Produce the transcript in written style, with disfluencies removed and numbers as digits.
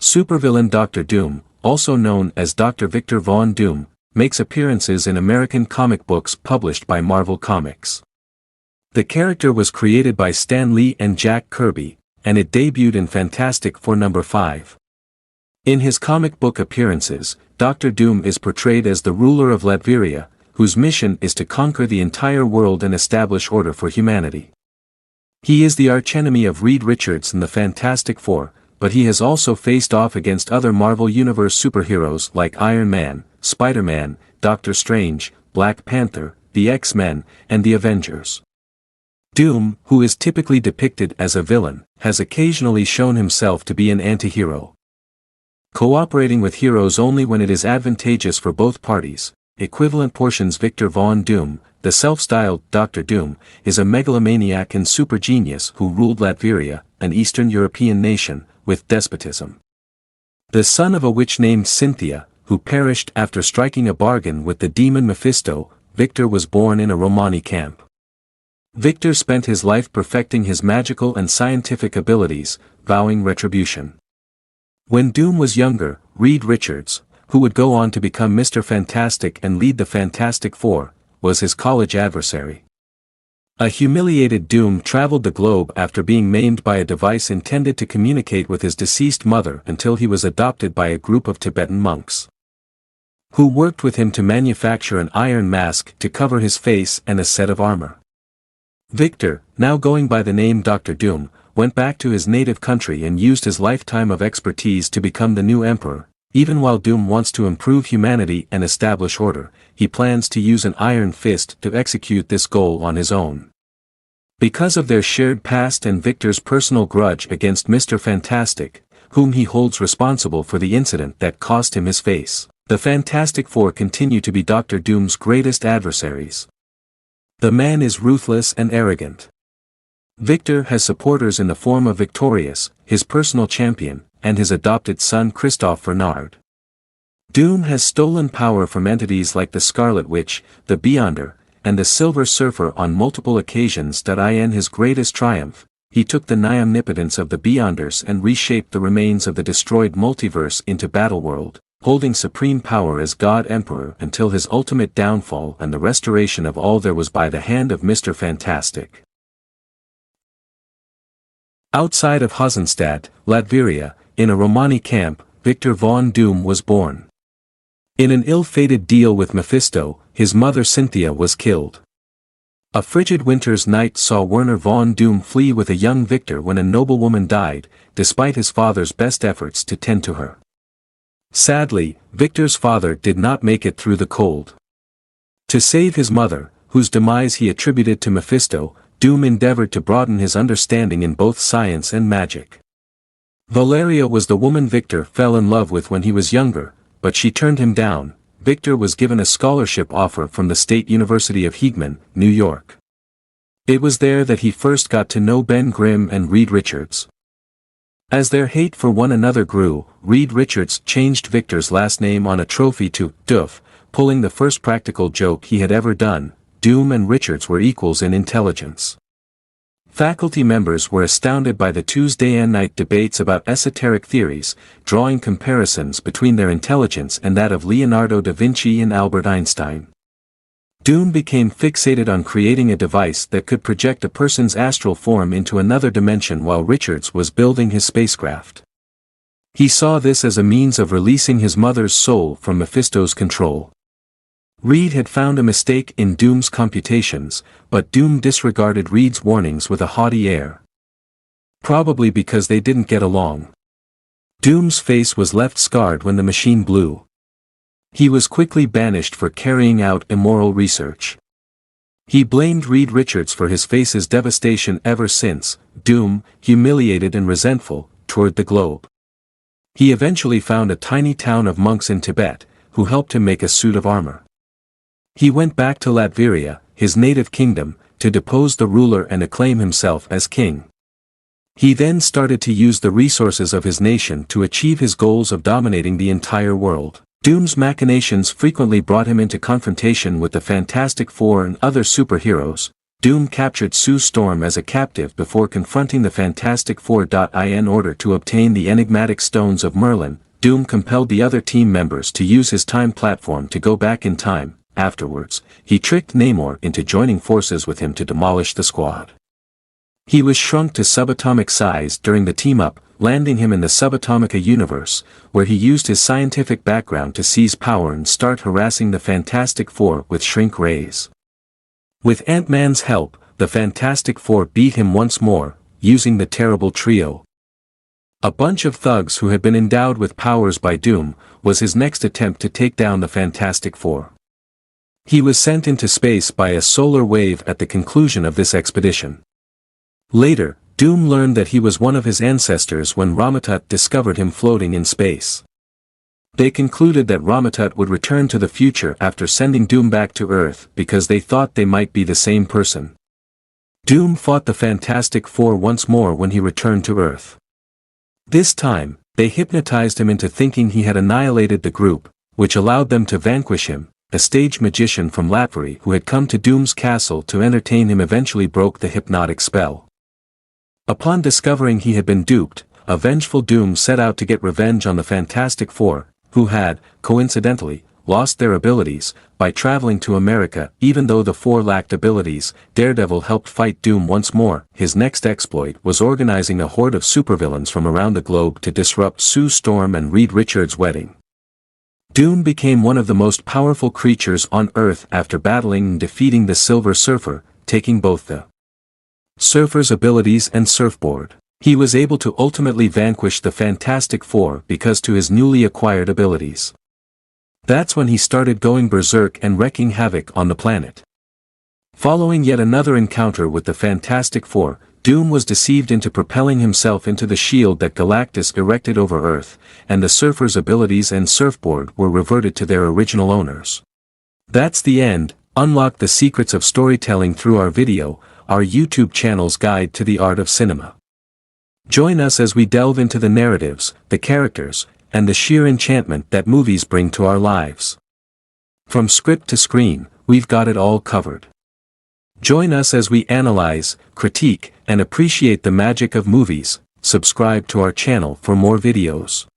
Supervillain Dr. Doom, also known as Dr. Victor Von Doom, makes appearances in American comic books published by Marvel Comics. The character was created by Stan Lee and Jack Kirby, and it debuted in Fantastic Four number 5. In his comic book appearances, Dr. Doom is portrayed as the ruler of Latveria, whose mission is to conquer the entire world and establish order for humanity. He is the archenemy of Reed Richards in the Fantastic Four, but he has also faced off against other Marvel Universe superheroes like Iron Man, Spider-Man, Doctor Strange, Black Panther, the X-Men, and the Avengers. Doom, who is typically depicted as a villain, has occasionally shown himself to be an anti-hero. Cooperating with heroes only when it is advantageous for both parties, equivalent portions Victor Von Doom, the self-styled Dr. Doom, is a megalomaniac and super genius who ruled Latveria, an Eastern European nation, with despotism. The son of a witch named Cynthia, who perished after striking a bargain with the demon Mephisto, Victor was born in a Romani camp. Victor spent his life perfecting his magical and scientific abilities, vowing retribution. When Doom was younger, Reed Richards, who would go on to become Mr. Fantastic and lead the Fantastic Four, was his college adversary. A humiliated Doom traveled the globe after being maimed by a device intended to communicate with his deceased mother until he was adopted by a group of Tibetan monks, who worked with him to manufacture an iron mask to cover his face and a set of armor. Victor, now going by the name Dr. Doom, went back to his native country and used his lifetime of expertise to become the new emperor. Even while Doom wants to improve humanity and establish order, he plans to use an iron fist to execute this goal on his own. Because of their shared past and Victor's personal grudge against Mr. Fantastic, whom he holds responsible for the incident that cost him his face, the Fantastic Four continue to be Dr. Doom's greatest adversaries. The man is ruthless and arrogant. Victor has supporters in the form of Victorious, his personal champion, and his adopted son Christophe Bernard. Doom has stolen power from entities like the Scarlet Witch, the Beyonder, and the Silver Surfer on multiple occasions. In his greatest triumph, he took the omnipotence of the Beyonders and reshaped the remains of the destroyed multiverse into Battleworld, holding supreme power as God Emperor until his ultimate downfall and the restoration of all there was by the hand of Mr. Fantastic. Outside of Hosenstadt, Latveria, in a Romani camp, Victor Von Doom was born. In an ill-fated deal with Mephisto, his mother Cynthia was killed. A frigid winter's night saw Werner Von Doom flee with a young Victor when a noblewoman died, despite his father's best efforts to tend to her. Sadly, Victor's father did not make it through the cold. To save his mother, whose demise he attributed to Mephisto, Doom endeavored to broaden his understanding in both science and magic. Valeria was the woman Victor fell in love with when he was younger, but she turned him down. Victor was given a scholarship offer from the State University of Heegman, New York. It was there that he first got to know Ben Grimm and Reed Richards. As their hate for one another grew, Reed Richards changed Victor's last name on a trophy to Duff, pulling the first practical joke he had ever done. Doom and Richards were equals in intelligence. Faculty members were astounded by the Tuesday and night debates about esoteric theories, drawing comparisons between their intelligence and that of Leonardo da Vinci and Albert Einstein. Doom became fixated on creating a device that could project a person's astral form into another dimension while Richards was building his spacecraft. He saw this as a means of releasing his mother's soul from Mephisto's control. Reed had found a mistake in Doom's computations, but Doom disregarded Reed's warnings with a haughty air. Probably because they didn't get along. Doom's face was left scarred when the machine blew. He was quickly banished for carrying out immoral research. He blamed Reed Richards for his face's devastation ever since. Doom, humiliated and resentful, toured the globe. He eventually found a tiny town of monks in Tibet, who helped him make a suit of armor. He went back to Latveria, his native kingdom, to depose the ruler and acclaim himself as king. He then started to use the resources of his nation to achieve his goals of dominating the entire world. Doom's machinations frequently brought him into confrontation with the Fantastic Four and other superheroes, Doom captured Sue Storm as a captive before confronting the Fantastic Four. In order to obtain the enigmatic stones of Merlin, Doom compelled the other team members to use his time platform to go back in time. Afterwards, he tricked Namor into joining forces with him to demolish the squad. He was shrunk to subatomic size during the team-up, landing him in the Subatomica universe, where he used his scientific background to seize power and start harassing the Fantastic Four with shrink rays. With Ant-Man's help, the Fantastic Four beat him once more, using the Terrible Trio. A bunch of thugs who had been endowed with powers by Doom was his next attempt to take down the Fantastic Four. He was sent into space by a solar wave at the conclusion of this expedition. Later, Doom learned that he was one of his ancestors when Ramatut discovered him floating in space. They concluded that Ramatut would return to the future after sending Doom back to Earth because they thought they might be the same person. Doom fought the Fantastic Four once more when he returned to Earth. This time, they hypnotized him into thinking he had annihilated the group, which allowed them to vanquish him. A stage magician from Latveria who had come to Doom's castle to entertain him eventually broke the hypnotic spell. Upon discovering he had been duped, a vengeful Doom set out to get revenge on the Fantastic Four, who had, coincidentally, lost their abilities. By traveling to America. Even though the Four lacked abilities, Daredevil helped fight Doom once more. His next exploit was organizing a horde of supervillains from around the globe to disrupt Sue Storm and Reed Richards' wedding. Doom became one of the most powerful creatures on Earth after battling and defeating the Silver Surfer, taking both the Surfer's abilities and surfboard. He was able to ultimately vanquish the Fantastic Four because to his newly acquired abilities. That's when he started going berserk and wreaking havoc on the planet. Following yet another encounter with the Fantastic Four, Doom was deceived into propelling himself into the shield that Galactus erected over Earth, and the Surfer's abilities and surfboard were reverted to their original owners. That's the end. Unlock the secrets of storytelling through our video, our YouTube channel's guide to the art of cinema. Join us as we delve into the narratives, the characters, and the sheer enchantment that movies bring to our lives. From script to screen, we've got it all covered. Join us as we analyze, critique, and appreciate the magic of movies. Subscribe to our channel for more videos.